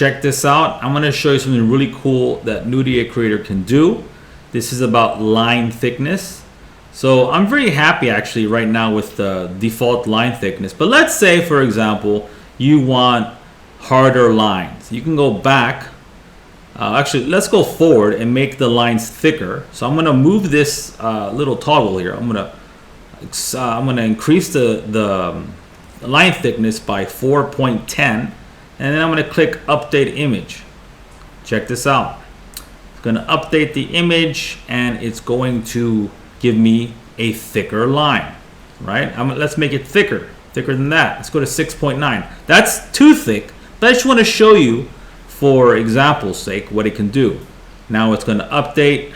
check this out. I'm going to show you something really cool that Nurie Creator can do. This is about line thickness. So I'm very happy actually right now with the default line thickness. But let's say, for example, you want harder lines. You can go back. Actually, let's go forward and make the lines thicker. So I'm going to move this little toggle here. I'm going to increase the line thickness by 4.10, and then I'm going to click Update Image. Check this out. It's going to update the image, and it's going to give me a thicker line. Right? Let's make it thicker than that. Let's go to 6.9. That's too thick, but I just want to show you, for example's sake, what it can do. Now it's going to update,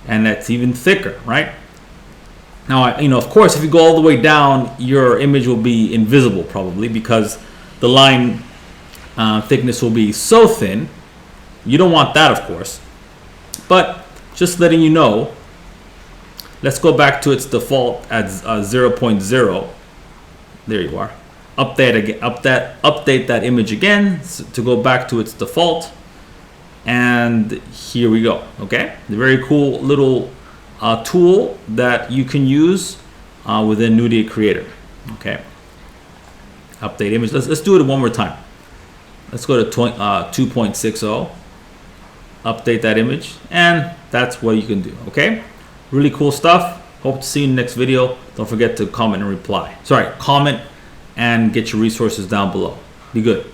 and that's even thicker, right? Now, of course, if you go all the way down, your image will be invisible probably, because the line thickness will be so thin. You don't want that, of course. But just letting you know, let's go back to its default at 0.0. There you are. Update that image again to go back to its default, and here we go. Okay, the very cool little tool that you can use within Nurie Creator. Okay, update image. Let's do it one more time. Let's go to 2.60. Update that image, and that's what you can do. Okay, really cool stuff. Hope to see you in the next video. Don't forget to comment and reply. Comment and get your resources down below. Be good.